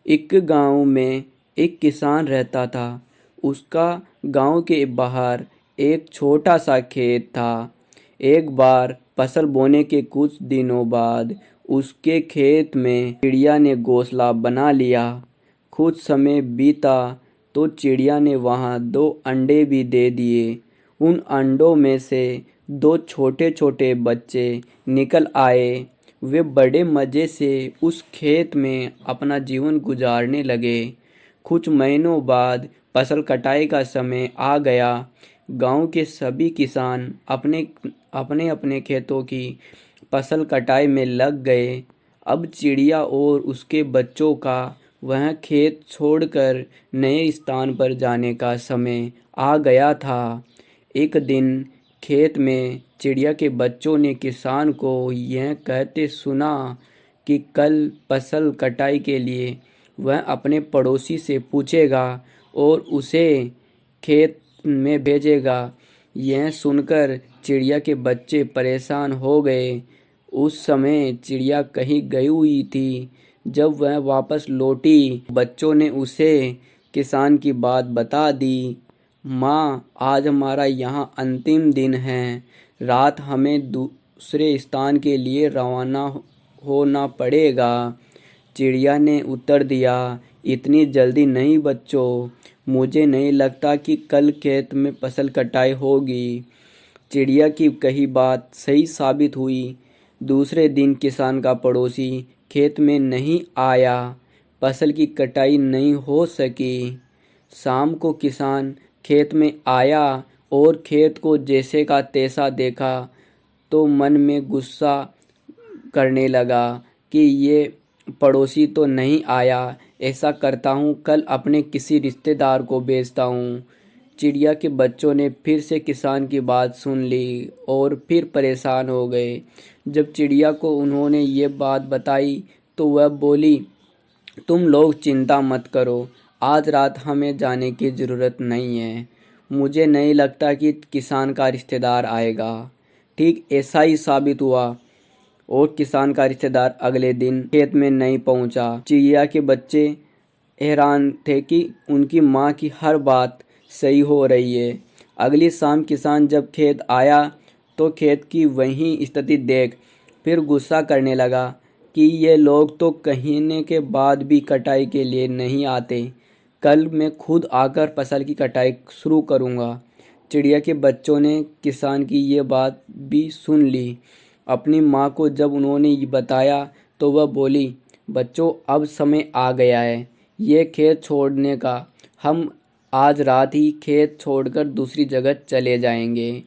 एक गांव में एक किसान रहता था। उसका गांव के बाहर एक छोटा सा खेत था। एक बार फसल बोने के कुछ दिनों बाद उसके खेत में चिड़िया ने घोंसला बना लिया। कुछ समय बीता तो चिड़िया ने वहां 2 अंडे भी दे दिए। उन अंडों में से 2 छोटे छोटे बच्चे निकल आए। वे बड़े मज़े से उस खेत में अपना जीवन गुजारने लगे। कुछ महीनों बाद फसल कटाई का समय आ गया। गांव के सभी किसान अपने अपने अपने खेतों की फसल कटाई में लग गए। अब चिड़िया और उसके बच्चों का वह खेत छोड़कर नए स्थान पर जाने का समय आ गया था। एक दिन खेत में चिड़िया के बच्चों ने किसान को यह कहते सुना कि कल फसल कटाई के लिए वह अपने पड़ोसी से पूछेगा और उसे खेत में भेजेगा। यह सुनकर चिड़िया के बच्चे परेशान हो गए। उस समय चिड़िया कहीं गई हुई थी। जब वह वापस लौटी, बच्चों ने उसे किसान की बात बता दी। माँ, आज हमारा यहाँ अंतिम दिन है। रात हमें दूसरे स्थान के लिए रवाना होना पड़ेगा। चिड़िया ने उत्तर दिया, इतनी जल्दी नहीं बच्चों, मुझे नहीं लगता कि कल खेत में फसल कटाई होगी। चिड़िया की कही बात सही साबित हुई। दूसरे दिन किसान का पड़ोसी खेत में नहीं आया। फसल की कटाई नहीं हो सकी। शाम को किसान खेत में आया और खेत को जैसे का तैसा देखा तो मन में गुस्सा करने लगा कि ये पड़ोसी तो नहीं आया। ऐसा करता हूँ, कल अपने किसी रिश्तेदार को भेजता हूँ। चिड़िया के बच्चों ने फिर से किसान की बात सुन ली और फिर परेशान हो गए। जब चिड़िया को उन्होंने ये बात बताई तो वह बोली, तुम लोग चिंता मत करो, आज रात हमें जाने की ज़रूरत नहीं है। मुझे नहीं लगता कि किसान का रिश्तेदार आएगा। ठीक ऐसा ही साबित हुआ और किसान का रिश्तेदार अगले दिन खेत में नहीं पहुंचा। चिड़िया के बच्चे हैरान थे कि उनकी माँ की हर बात सही हो रही है। अगली शाम किसान जब खेत आया तो खेत की वही स्थिति देख फिर गुस्सा करने लगा कि ये लोग तो कहने के बाद भी कटाई के लिए नहीं आते। कल मैं खुद आकर फसल की कटाई शुरू करूँगा। चिड़िया के बच्चों ने किसान की ये बात भी सुन ली। अपनी माँ को जब उन्होंने ये बताया तो वह बोली, बच्चों, अब समय आ गया है ये खेत छोड़ने का। हम आज रात ही खेत छोड़कर दूसरी जगह चले जाएंगे।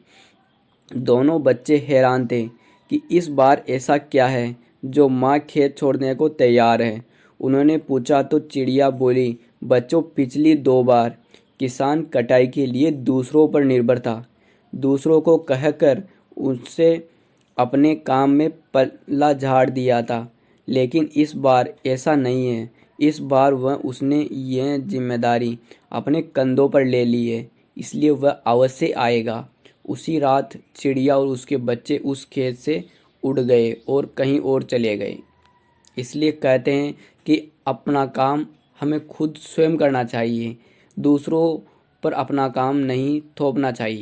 दोनों बच्चे हैरान थे कि इस बार ऐसा क्या है जो माँ खेत छोड़ने को तैयार है। उन्होंने पूछा तो चिड़िया बोली, बच्चों, पिछली 2 बार किसान कटाई के लिए दूसरों पर निर्भर था। दूसरों को कहकर उससे अपने काम में पल्ला झाड़ दिया था, लेकिन इस बार ऐसा नहीं है। इस बार उसने यह जिम्मेदारी अपने कंधों पर ले ली है, इसलिए वह अवश्य आएगा। उसी रात चिड़िया और उसके बच्चे उस खेत से उड़ गए और कहीं और चले गए। इसलिए कहते हैं कि अपना काम हमें खुद स्वयं करना चाहिए, दूसरों पर अपना काम नहीं थोपना चाहिए।